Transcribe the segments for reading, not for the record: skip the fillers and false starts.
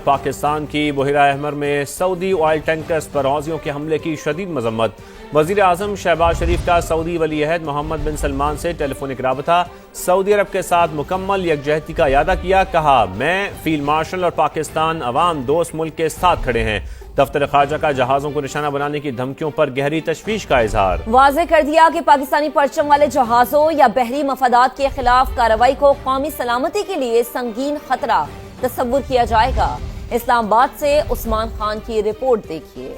پاکستان کی بحیرہ احمر میں سعودی آئل ٹینکرز پر حوثیوں کے حملے کی شدید مذمت۔ وزیر اعظم شہباز شریف کا سعودی ولی عہد محمد بن سلمان سے ٹیلی فونک رابطہ، سعودی عرب کے ساتھ مکمل یکجہتی کا اعادہ کیا، کہا میں فیلڈ مارشل اور پاکستان عوام دوست ملک کے ساتھ کھڑے ہیں۔ دفتر خارجہ کا جہازوں کو نشانہ بنانے کی دھمکیوں پر گہری تشویش کا اظہار۔ واضح کر دیا کہ پاکستانی پرچم والے جہازوں یا بحری مفادات کے خلاف کارروائی کو قومی سلامتی کے لیے سنگین خطرہ تصور کیا جائے گا۔ اسلام آباد سے عثمان خان کی رپورٹ دیکھیے۔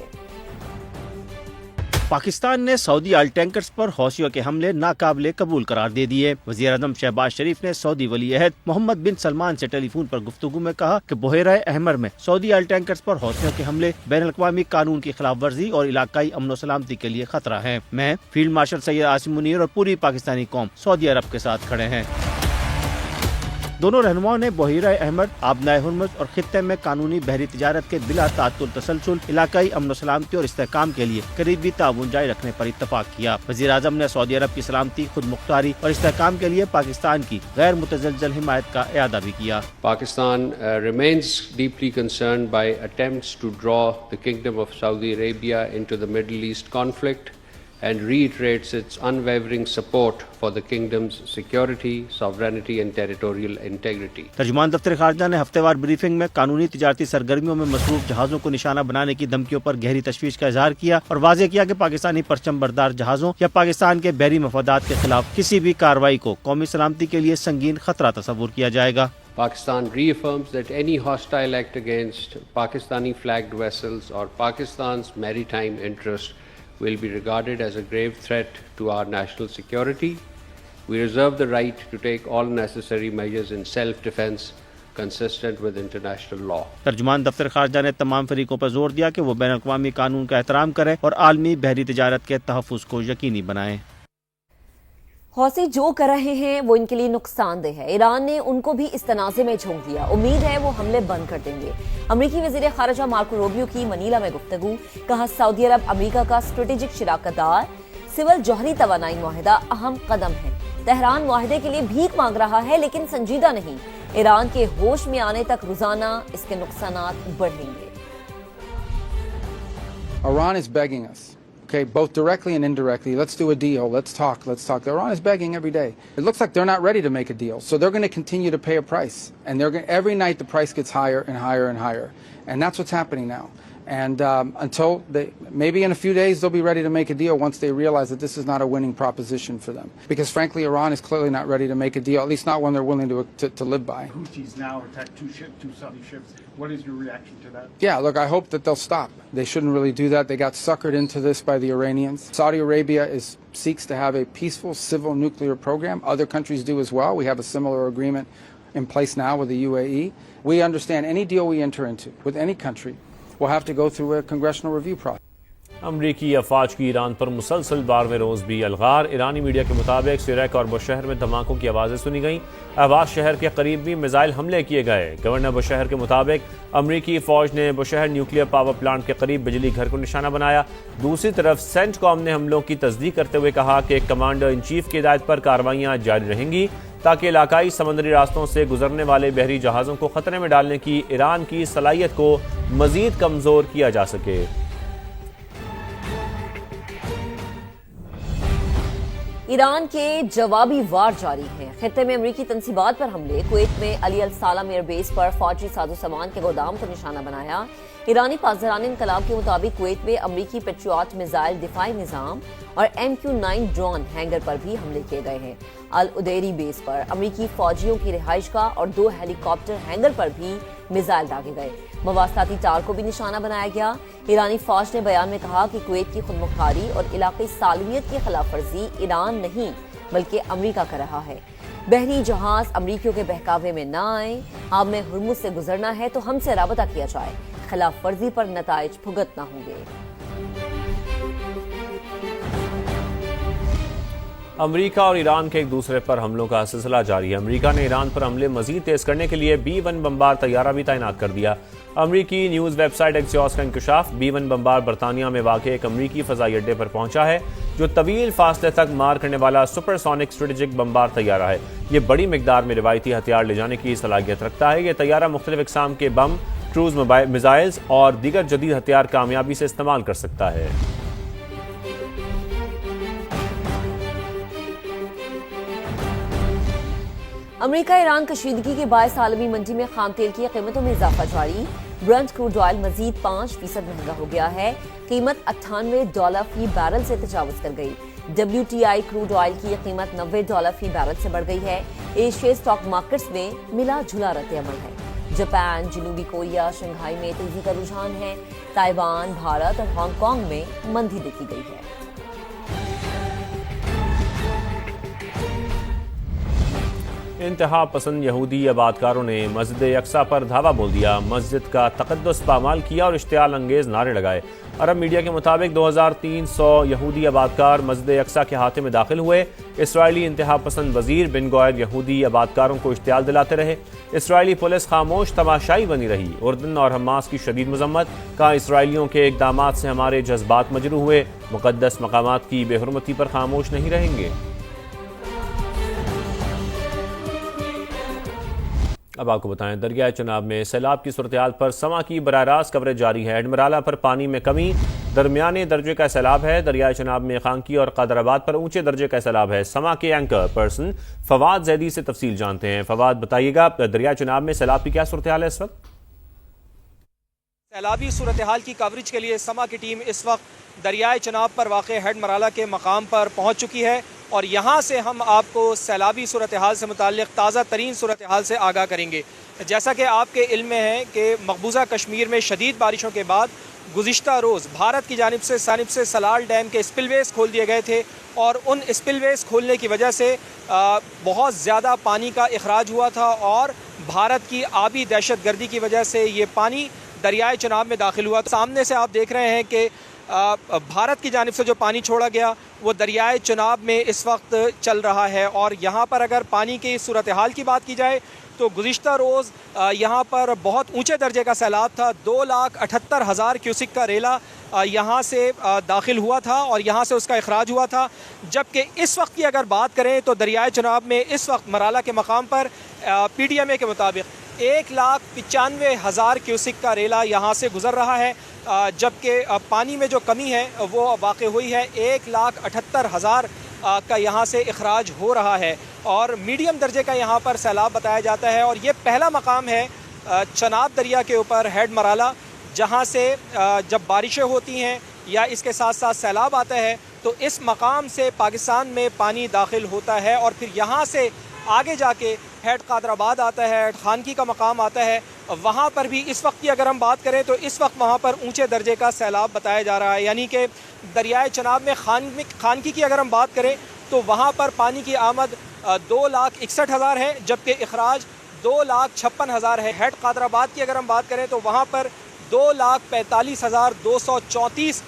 پاکستان نے سعودی آئل ٹینکرز پر حوثیوں کے حملے ناقابل قبول قرار دے دیے۔ وزیر اعظم شہباز شریف نے سعودی ولی عہد محمد بن سلمان سے ٹیلی فون پر گفتگو میں کہا کہ بحیرہ احمر میں سعودی آئل ٹینکرز پر حوثیوں کے حملے بین الاقوامی قانون کی خلاف ورزی اور علاقائی امن و سلامتی کے لیے خطرہ ہیں۔ میں فیلڈ مارشل سید عاصم منیر اور پوری پاکستانی قوم سعودی عرب کے ساتھ کھڑے ہیں۔ دونوں رہنماؤں نے بحیرہ احمر، آبنائے ہرمز اور خطے میں قانونی بحری تجارت کے بلا تعطل تسلسل، علاقائی امن و سلامتی اور استحکام کے لیے قریبی تعاون جاری رکھنے پر اتفاق کیا۔ وزیر اعظم نے سعودی عرب کی سلامتی، خود مختاری اور استحکام کے لیے پاکستان کی غیر متزلزل حمایت کا اعادہ بھی کیا۔ Pakistan remains deeply concerned by attempts to draw the Kingdom of Saudi Arabia into the Middle East conflict and reiterates its unwavering support for the kingdom's security, sovereignty and territorial integrity. ترجمان دفتر خارجہ نے ہفتہ وار briefing میں قانونی تجارتی سرگرمیوں میں مصروف جہازوں کو نشانہ بنانے کی دھمکیوں پر گہری تشویش کا اظہار کیا اور واضح کیا کہ پاکستانی پرچم بردار جہازوں یا پاکستان کے بحری مفادات کے خلاف کسی بھی کارروائی کو قومی سلامتی کے لیے سنگین خطرہ تصور کیا جائے گا۔ Pakistan reaffirms that any hostile act against Pakistani flagged vessels or Pakistan's maritime interest will be regarded as a grave threat to our national security. We reserve the right to take all necessary measures in self-defense consistent with international law. ترجمان دفتر خارجہ نے تمام فریقوں پر زور دیا کہ وہ بین الاقوامی قانون کا احترام کریں اور عالمی بحری تجارت کے تحفظ کو یقینی بنائیں۔ حوثی جو کر رہے ہیں وہ ان کے لیے نقصان دہ ہے۔ ایران نے ان کو بھی اس تنازع میں جھونک دیا، امید ہے وہ حملے بند کر دیں گے۔ امریکی وزیر خارجہ مارکو روبیو کی منیلا میں گفتگو، کہا سعودی عرب امریکہ کا اسٹریٹجک شراکت دار، سول جوہری توانائی معاہدہ اہم قدم ہے۔ تہران معاہدے کے لیے بھیک مانگ رہا ہے لیکن سنجیدہ نہیں۔ ایران کے ہوش میں آنے تک روزانہ اس کے نقصانات بڑھیں گے۔ Iran is begging us. Okay, both directly and indirectly. Let's do a deal. Let's talk. Iran is begging every day. It looks like they're not ready to make a deal. So they're going to continue to pay a price. And every night the price gets higher and higher and higher. And that's what's happening now. And until maybe in a few days they'll be ready to make a deal once they realize that this is not a winning proposition for them. Because frankly, Iran is clearly not ready to make a deal, at least not one they're willing to live by. Houthis now attacked two Saudi ships. What is your reaction to that? Yeah, look, I hope that they'll stop. They shouldn't really do that. They got suckered into this by the Iranians. Saudi Arabia seeks to have a peaceful civil nuclear program. Other countries do as well. We have a similar agreement in place now with the UAE. We understand any deal we enter into with any country will have to go through a congressional review process. امریکی افواج کی ایران پر مسلسل 12ویں روز بھی الغار۔ ایرانی media کے مطابق سیرک اور بوشہر میں دھماکوں کی آوازیں سنی گئیں۔ احواز شہر کے قریب بھی میزائل حملے کیے گئے۔ گورنر بوشہر کے مطابق امریکی فوج نے بوشہر نیوکلیئر پاور پلانٹ کے قریب بجلی گھر کو نشانہ بنایا۔ دوسری طرف سینٹ کام نے حملوں کی تصدیق کرتے ہوئے کہا کہ کمانڈر ان چیف کی ہدایت پر کارروائیاں جاری رہیں گی تاکہ علاقائی سمندری راستوں سے گزرنے والے بحری جہازوں کو خطرے میں ڈالنے کی ایران کی صلاحیت کو مزید کمزور کیا جا سکے۔ ایران کے جوابی وار جاری ہیں۔ خطے میں امریکی تنصیبات پر حملے، کویت میں علی السلام ایئر بیس پر فوجی ساز و سامان کے گودام کو نشانہ بنایا۔ ایرانی پاسداران انقلاب کے مطابق کویت میں امریکی پیٹریوٹ میزائل دفاعی نظام اور MQ-9 ڈرون ہینگر پر بھی حملے کیے گئے ہیں۔ العدیری بیس پر امریکی فوجیوں کی رہائش گاہ اور 2 ہیلی کاپٹر ہینگر پر بھی میزائل داغے گئے۔ مواصلاتی ٹار کو بھی نشانہ بنایا گیا۔ ایرانی فوج نے بیان میں کہا کہ کویت کی خود مختاری اور علاقائی سالمیت کی خلاف ورزی ایران نہیں بلکہ امریکہ کر رہا ہے۔ بحری جہاز امریکیوں کے بہکاوے میں نہ آئیں، آب میں ہرمز سے گزرنا ہے تو ہم سے رابطہ کیا جائے، خلاف ورزی پر نتائج بھگتنا ہوں گے۔ امریکہ اور ایران کے ایک دوسرے پر حملوں کا سلسلہ جاری ہے۔ امریکہ نے ایران پر حملے مزید تیز کرنے کے لیے B-1 بمبار طیارہ بھی تعینات کر دیا۔ امریکی نیوز ویب سائٹ ایکسیوس کا انکشاف، B-1 بمبار برطانیہ میں واقع ایک امریکی فضائی اڈے پر پہنچا ہے جو طویل فاصلے تک مار کرنے والا سپر سونک اسٹریٹجک بمبار طیارہ ہے۔ یہ بڑی مقدار میں روایتی ہتھیار لے جانے کی صلاحیت رکھتا ہے۔ یہ طیارہ مختلف اقسام کے بم क्रूज मिसाइल्स और दीगर जदीद हथियार कामयाबी से इस्तेमाल कर सकता है। अमेरिका ईरान कशीदगी के बायस आलमी मंडी में खाम तेल की कीमतों में इजाफा जारी। ब्रंट क्रूड ऑयल मजीद 5% महंगा हो गया है। कीमत $98 फी बैरल से तजावुज कर गई। WTI क्रूड ऑयल की कीमत $90 फी बैरल से बढ़ गई है। एशियाई स्टॉक मार्केट्स में मिला जुला रद्द-ए-अमल है। जापान, जनूबी कोरिया, शंघाई में तेजी का रुझान है। ताइवान, भारत और हांगकांग में मंदी देखी गई है। इंतहा पसंद यहूदी आबादकारों ने मस्जिद अक्सा पर धावा बोल दिया, मस्जिद का तकद्दुस पामाल किया और इश्तियाल अंगेज नारे लगाए। अरब मीडिया के मुताबिक 2300 यहूदी आबादकार मस्जिद अक्सा के हाथे में दाखिल हुए। इसराइली इंतहा पसंद वजीर बिन गौर यहूदी आबादकारों को इश्तियाल दिलाते रहे। इसराइली पुलिस खामोश तमाशाई बनी रही। उर्दन और हमास की शदीद मजम्मत का इसराइलियों के इक़दामात से हमारे जज्बात मजरू हुए, मुक़द्दस मकामात की बेहुरमती पर खामोश नहीं रहेंगे। अब आपको बताएं, दरियाए चनाब में सैलाब की सूरत-ए-हाल पर समा की बराह रास्त कवरेज जारी है। एडमिराला पर पानी में कमी, दरमियाने दर्जे का सैलाब है। दरियाए चनाब में खानकी और कादराबाद पर ऊंचे दर्जे का सैलाब है। समा के एंकर पर्सन फवाद जैदी से तफसील जानते हैं। फवाद, बताइएगा दरियाए चनाब में सैलाब की क्या सूरत-ए-हाल है इस वक्त? सैलाबी सूरत-ए-हाल की कवरेज के लिए समा की टीम इस वक्त दरियाए चनाब पर वाक़े हेड मराला के मकाम पर पहुँच चुकी है और यहाँ से हम आपको सैलाबी सूरत-ए-हाल से मुताल्लिक़ ताज़ा तरीन सूरत-ए-हाल से आगाह करेंगे। जैसा कि आपके इल्म में है कि मकबूजा कश्मीर में शदीद बारिशों के बाद गुज़िश्ता रोज़ भारत की जानिब से सलाल डैम के स्पिलवेज़ खोल दिए गए थे और उन स्पिलवेज़ खोलने की वजह से बहुत ज़्यादा पानी का इखराज हुआ था और भारत की आबी दहशत गर्दी की वजह से ये पानी दरियाए चनाब में दाखिल हुआ। तो सामने से आप देख रहे हैं कि भारत की जानिब से जो पानी छोड़ा गया वो दरियाए चनाब में इस वक्त चल रहा है और यहाँ पर अगर पानी की सूरत-ए-हाल की बात की जाए तो गुज़िश्ता रोज़ यहाँ पर बहुत ऊंचे दर्जे का सैलाब था। 2,78,000 क्यूसिक का रेला यहाँ से दाखिल हुआ था और यहाँ से उसका इखराज हुआ था। जबकि इस वक्त की अगर बात करें तो दरियाए चनाब में इस वक्त मराला के मकाम पर PDMA के मुताबिक 1,95,000 क्यूसिक का रेला यहाँ से गुज़र रहा है, जबकि पानी में जो कमी है वो वाक़ हुई है 1,78,000 का यहाँ से इखराज हो रहा है और मीडियम दर्जे का यहाँ पर सैलाब बताया जाता है। और ये पहला मकाम है चनाब दरिया के ऊपर हेड मराला, जहाँ से जब बारिशें होती हैं या इसके साथ साथ सैलाब आता है तो इस मकाम से पाकिस्तान में पानी दाखिल होता है और फिर यहाँ से आगे जाके हेड कादराबाद आता है, हेड खानकी का मकाम आता है। वहाँ पर भी इस वक्त की अगर हम बात करें तो इस वक्त वहाँ पर ऊंचे दर्जे का सैलाब बताया जा रहा है। यानी कि दरियाए चनाब में खानकी की अगर हम बात करें तो वहाँ पर पानी की आमद 2,61,000 है, जबकि इखराज 2,56,000 है। हेड कादराबाद की अगर हम बात करें तो वहाँ पर 2,45,234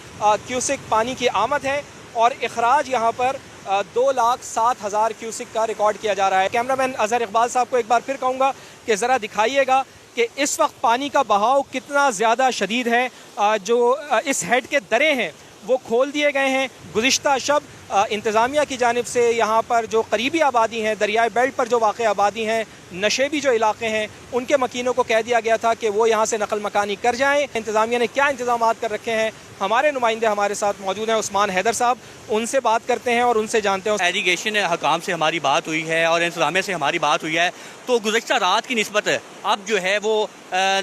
क्यूसिक पानी की आमद है और इखराज यहाँ पर 2,07,000 क्यूसिक का रिकॉर्ड किया जा रहा है। कैमरामैन अजहर इकबाल साहब को एक बार फिर कहूँगा कि ज़रा दिखाइएगा कि इस वक्त पानी का बहाव कितना ज़्यादा शदीद है। जो इस हेड के दरे हैं वो खोल दिए गए हैं। गुज़िश्ता शब इंतज़ामिया की जानिब से यहाँ पर जो करीबी आबादी हैं, दरियाई बेल्ट पर जो वाक़ आबादी हैं, नशेबी जो इलाके हैं, उनके मकीनों को कह दिया गया था कि वो यहाँ से नकल मकानी कर जाएँ। इंतज़ामिया ने क्या इंतज़ामात कर रखे हैं, हमारे नुमाइंदे हमारे साथ मौजूद हैं, उस्मान हैदर साहब, उनसे बात करते हैं और उनसे जानते हैं। एरीगेशन हकाम से हमारी बात हुई है और इंतज़ामिया से हमारी बात हुई है तो गुज़श्ता रात की निस्बत अब जो है वो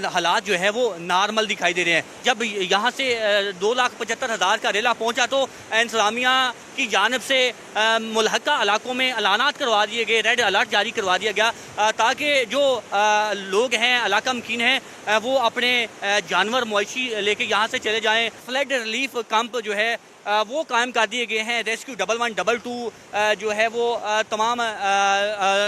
हालात जो है वो नॉर्मल दिखाई दे रहे हैं। जब यहाँ से 2,75,000 का रेला पहुँचा तो इंतज़ामिया की जानिब से मुल्हका इलाकों में अलानात करवा दिए गए, रेड अलर्ट जारी करवा दिया गया ताकि जो लोग हैं, इलाका मकीन हैं, वो अपने जानवर मवेशी लेके यहाँ से चले जाएँ। फ्लड रिलीफ कैंप जो है वो कायम कर दिए गए हैं। रेस्क्यू 1112 जो है वो तमाम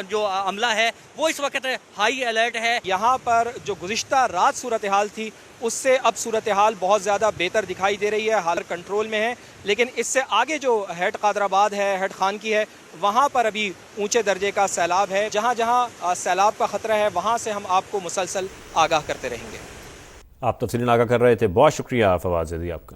जो अमला है वो इस वक्त हाई अलर्ट है। यहाँ पर जो गुज़िश्ता रात सूरत हाल थी उससे अब सूरत हाल बहुत ज़्यादा बेहतर दिखाई दे रही है, हाल कंट्रोल में है। लेकिन इससे आगे जो हेड कादराबाद है, हेड खानकी है, वहाँ पर अभी ऊंचे दर्जे का सैलाब है। जहाँ जहाँ सैलाब का ख़तरा है वहाँ से हम आपको मुसलसल आगाह करते रहेंगे। आप तफसीलन आगाह कर रहे थे, बहुत शुक्रिया फवाद ज़ैदी आपका।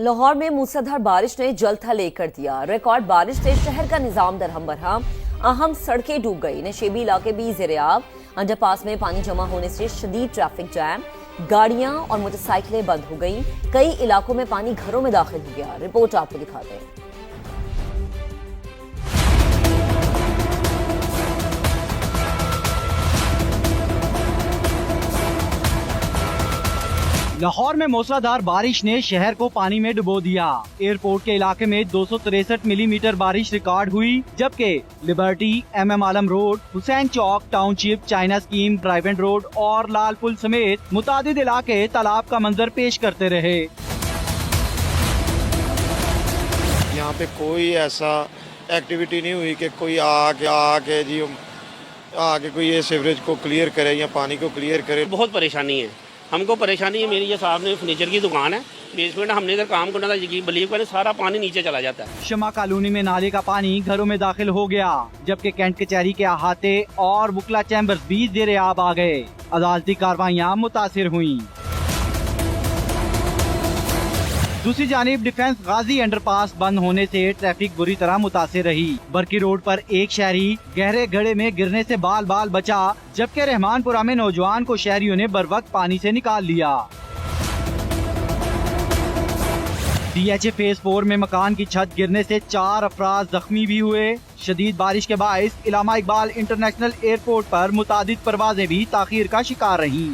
लाहौर में मूसलाधार बारिश ने जल थल कर दिया। रिकॉर्ड बारिश से शहर का निजाम दरहम बरहम, अहम सड़कें डूब गई। नशेबी इलाके भी ज़ेर-ए-आब, अंडरपास में पानी जमा होने से शदीद ट्रैफिक जैम, गाड़ियां और मोटरसाइकिलें बंद हो गईं। कई इलाकों में पानी घरों में दाखिल हो गया। रिपोर्ट आपको दिखाते हैं। लाहौर में मूसलाधार बारिश ने शहर को पानी में डुबो दिया। एयरपोर्ट के इलाके में 263 मिलीमीटर बारिश रिकॉर्ड हुई, जबकि लिबर्टी, MM आलम रोड, हुसैन चौक, टाउनशिप, चाइना स्कीम, ड्राइवेंट रोड और लाल पुल समेत मुतादिद इलाके तालाब का मंजर पेश करते रहे। यहाँ पे कोई ऐसा एक्टिविटी नहीं हुई कि कोई आके कोई ये सीवरेज को क्लियर करे या पानी को क्लियर करे। बहुत परेशानी है, हमको परेशानी है। मेरी ये सामने फर्नीचर की दुकान है, बेसमेंट हमने इधर काम करना था, यकीन बिलीव करें सारा पानी नीचे चला जाता है। शमा कॉलोनी में नाले का पानी घरों में दाखिल हो गया, जबकि कैंट कचहरी के अहाते और वुकला चैम्बर्स भी ज़ेर-ए-आब आ गए। अदालती कार्रवाइयाँ मुतासिर हुई। दूसरी जानिब डिफेंस गाजी अंडरपास बंद होने से ट्रैफिक बुरी तरह मुतासिर रही। बरकी रोड पर एक शहरी गहरे गड्ढे में गिरने से बाल बाल बचा, जबकि रहमानपुरा में नौजवान को शहरियों ने बरवक्त पानी से निकाल लिया। DHA फेज 4 में मकान की छत गिरने से 4 अफराद जख्मी भी हुए। शदीद बारिश के बाइस इलामा इकबाल इंटरनेशनल एयरपोर्ट पर मुतादिद परवाजें भी ताखीर का शिकार रहीं।